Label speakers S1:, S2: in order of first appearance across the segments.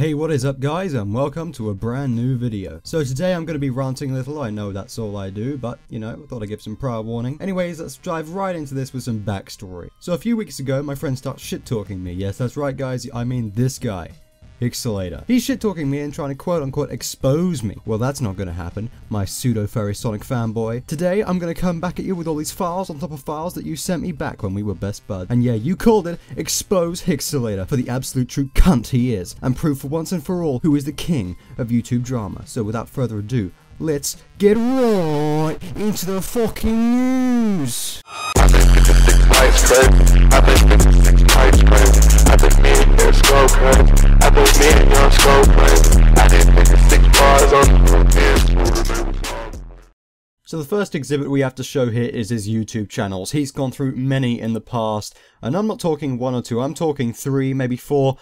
S1: Hey, what is up guys, and welcome to a brand new video. So today I'm going to be ranting a little. I know that's all I do, but you know, I thought I'd give some prior warning. Anyways, let's dive right into this with some backstory. So a few weeks ago, my friend started shit-talking me. Yes, that's right guys, I mean this guy. Hickexalator. He's shit-talking me and trying to quote-unquote expose me. Well, that's not gonna happen, my pseudo-furry Sonic fanboy. Today, I'm gonna come back at you with all these files on top of files that you sent me back when we were best buds. And yeah, you called it Expose Hickexalator for the absolute true cunt he is, and prove for once and for all who is the king of YouTube drama. So without further ado, let's get right into the fucking news! So the first exhibit we have to show here is his YouTube channels. He's gone through many in the past, and I'm not talking one or two, I'm talking 3, maybe 4,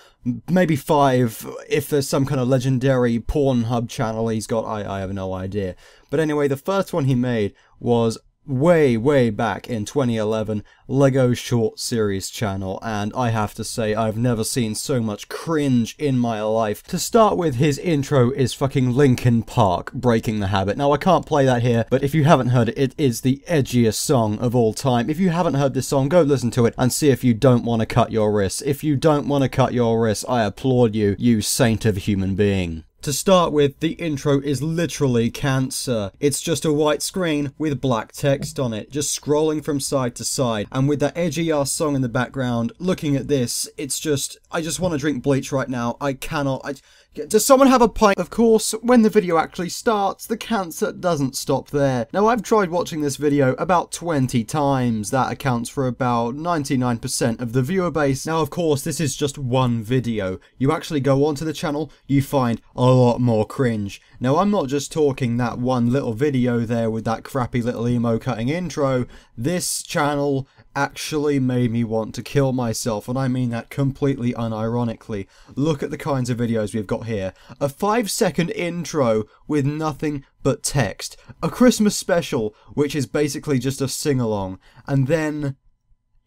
S1: maybe 5, if there's some kind of legendary Pornhub channel he's got, I have no idea. But anyway, the first one he made was way back in 2011, Lego Short Series channel, and I have to say I've never seen so much cringe in my life. To start with, his intro is fucking Linkin Park, Breaking the Habit. Now I can't play that here, but if you haven't heard it, it is the edgiest song of all time. If you haven't heard this song, go listen to it and see if you don't want to cut your wrists. If you don't want to cut your wrists, I applaud you, you saint of a human being. To start with, the intro is literally cancer. It's just a white screen with black text on it, just scrolling from side to side. And with that edgy ass song in the background, looking at this, it's just, I just want to drink bleach right now. I cannot, does someone have a pint? Of course, when the video actually starts, the cancer doesn't stop there. Now, I've tried watching this video about 20 times. That accounts for about 99% of the viewer base. Now, of course, this is just one video. You actually go onto the channel, you find a lot more cringe. Now, I'm not just talking that one little video there with that crappy little emo cutting intro. This channel actually made me want to kill myself, and I mean that completely unironically. Look at the kinds of videos we've got here. A 5-second intro with nothing but text. A Christmas special, which is basically just a sing-along. And then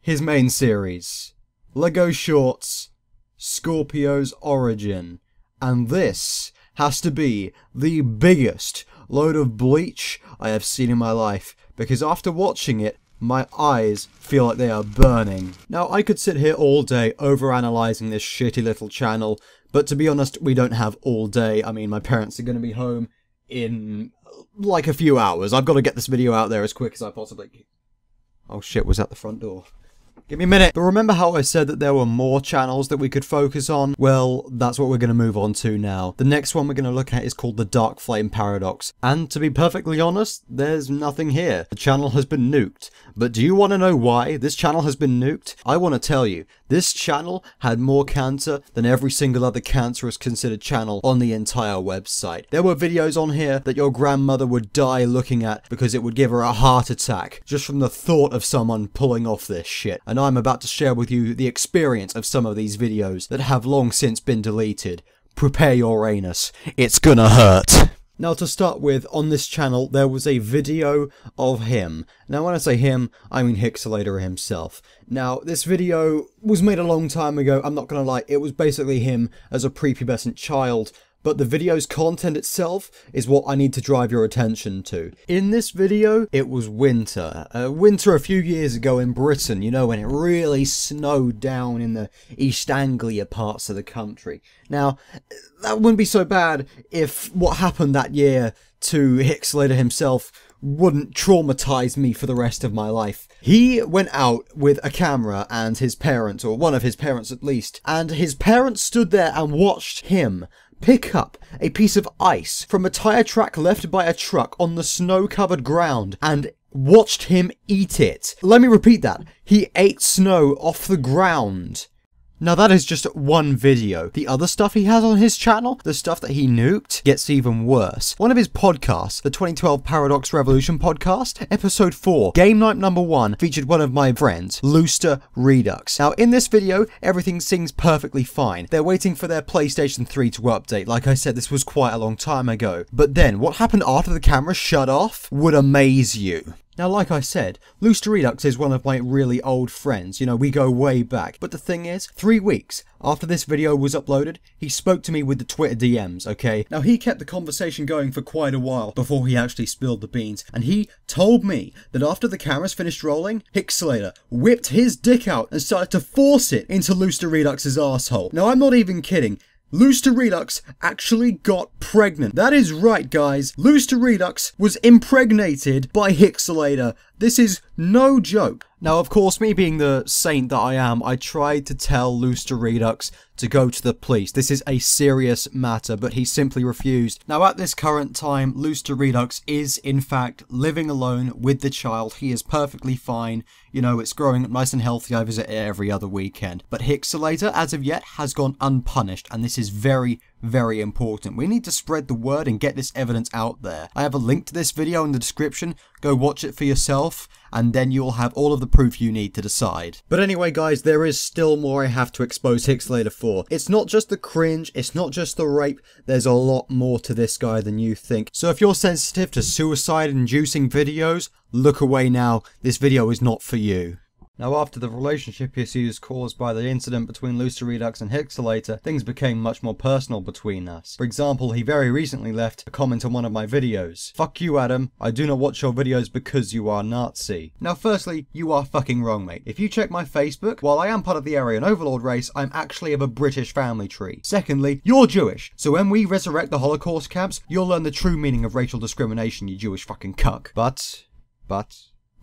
S1: his main series. Lego Shorts, Scorpio's Origin. And this has to be the biggest load of bleach I have seen in my life, because after watching it, my eyes feel like they are burning. Now, I could sit here all day overanalyzing this shitty little channel, but to be honest, we don't have all day. I mean, my parents are going to be home in like a few hours. I've got to get this video out there as quick as I possibly can. Oh shit, was that the front door? Give me a minute. But remember how I said that there were more channels that we could focus on? Well, that's what we're going to move on to now. The next one we're going to look at is called the Dark Flame Paradox. And to be perfectly honest, there's nothing here. The channel has been nuked. But do you want to know why this channel has been nuked? I want to tell you. This channel had more cancer than every single other cancerous considered channel on the entire website. There were videos on here that your grandmother would die looking at because it would give her a heart attack just from the thought of someone pulling off this shit. And I'm about to share with you the experience of some of these videos that have long since been deleted. Prepare your anus. It's gonna hurt. Now, to start with, on this channel, there was a video of him. Now, when I say him, I mean Hickexalator himself. Now, this video was made a long time ago, I'm not gonna lie, it was basically him as a prepubescent child. But the video's content itself is what I need to drive your attention to. In this video, it was winter. Winter a few years ago in Britain, you know, when it really snowed down in the East Anglia parts of the country. Now, that wouldn't be so bad if what happened that year to Hickexalator himself wouldn't traumatize me for the rest of my life. He went out with a camera and his parents, or one of his parents at least, and his parents stood there and watched him pick up a piece of ice from a tyre track left by a truck on the snow-covered ground and watched him eat it. Let me repeat that. He ate snow off the ground. Now that is just one video. The other stuff he has on his channel, the stuff that he nuked, gets even worse. One of his podcasts, the 2012 Paradox Revolution podcast, episode 4, game night number 1, featured one of my friends, Looster Redux. Now in this video, everything seems perfectly fine. They're waiting for their PlayStation 3 to update. Like I said, this was quite a long time ago. But then, what happened after the camera shut off would amaze you. Now, like I said, Looster Redux is one of my really old friends, you know, we go way back. But the thing is, 3 weeks after this video was uploaded, he spoke to me with the Twitter DMs, okay? Now, he kept the conversation going for quite a while before he actually spilled the beans, and he told me that after the cameras finished rolling, Hickexalator whipped his dick out and started to force it into Looster Redux's asshole. Now, I'm not even kidding. Looster Redux actually got pregnant. That is right, guys. Looster Redux was impregnated by Hickexalator. This is no joke. Now, of course, me being the saint that I am, I tried to tell Looster Redux to go to the police. This is a serious matter, but he simply refused. Now, at this current time, Looster Redux is, in fact, living alone with the child. He is perfectly fine. You know, it's growing up nice and healthy. I visit it every other weekend. But Hickexalator, as of yet, has gone unpunished, and this is very, very important. We need to spread the word and get this evidence out there. I have a link to this video in the description. Go watch it for yourself, and then you'll have all of the proof you need to decide. But anyway, guys, there is still more I have to expose Hickexalator for. It's not just the cringe, it's not just the rape, there's a lot more to this guy than you think. So if you're sensitive to suicide-inducing videos, look away now. This video is not for you. Now, after the relationship issues caused by the incident between Looster Redux and Hickexalator, things became much more personal between us. For example, he very recently left a comment on one of my videos. "Fuck you, Adam. I do not watch your videos because you are Nazi." Now, firstly, you are fucking wrong, mate. If you check my Facebook, while I am part of the Aryan Overlord race, I'm actually of a British family tree. Secondly, you're Jewish, so when we resurrect the Holocaust camps, you'll learn the true meaning of racial discrimination, you Jewish fucking cuck. But...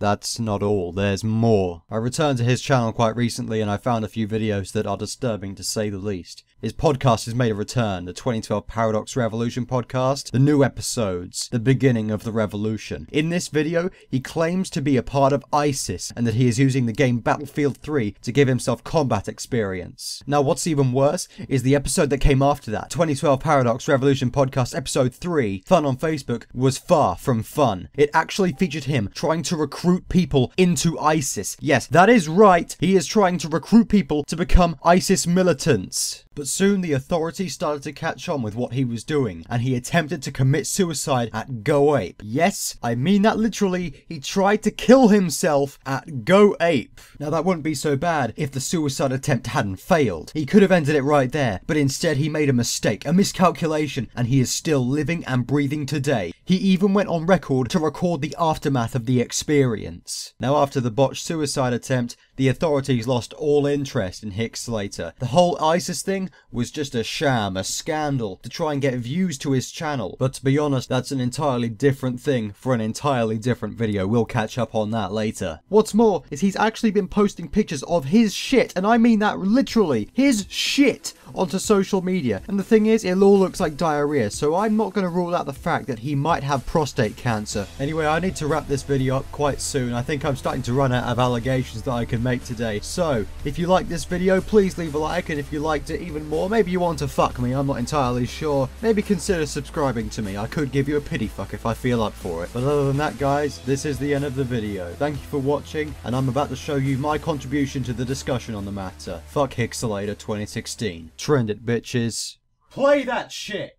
S1: that's not all, there's more. I returned to his channel quite recently and I found a few videos that are disturbing to say the least. His podcast has made a return, the 2012 Paradox Revolution podcast, the new episodes, the beginning of the revolution. In this video, he claims to be a part of ISIS and that he is using the game Battlefield 3 to give himself combat experience. Now, what's even worse is the episode that came after that, 2012 Paradox Revolution podcast episode 3, Fun on Facebook, was far from fun. It actually featured him trying to recruit people into ISIS. Yes, that is right, he is trying to recruit people to become ISIS militants. But soon the authorities started to catch on with what he was doing, and he attempted to commit suicide at Go Ape. Yes, I mean that literally, he tried to kill himself at Go Ape. Now that wouldn't be so bad if the suicide attempt hadn't failed. He could have ended it right there, but instead he made a mistake, a miscalculation, and he is still living and breathing today. He even went on record to record the aftermath of the experience. Now, after the botched suicide attempt, the authorities lost all interest in Hickexalator. The whole ISIS thing was just a sham, a scandal, to try and get views to his channel. But to be honest, that's an entirely different thing for an entirely different video. We'll catch up on that later. What's more is he's actually been posting pictures of his shit, and I mean that literally, his shit, onto social media. And the thing is, it all looks like diarrhea, so I'm not going to rule out the fact that he might have prostate cancer. Anyway, I need to wrap this video up quite soon. I think I'm starting to run out of allegations that I can make today. So, if you like this video, please leave a like, and if you liked it even more, maybe you want to fuck me, I'm not entirely sure, maybe consider subscribing to me. I could give you a pity fuck if I feel up for it. But other than that, guys, this is the end of the video. Thank you for watching, and I'm about to show you my contribution to the discussion on the matter. Fuck Hickexalator 2016. Trend it, bitches. Play that shit!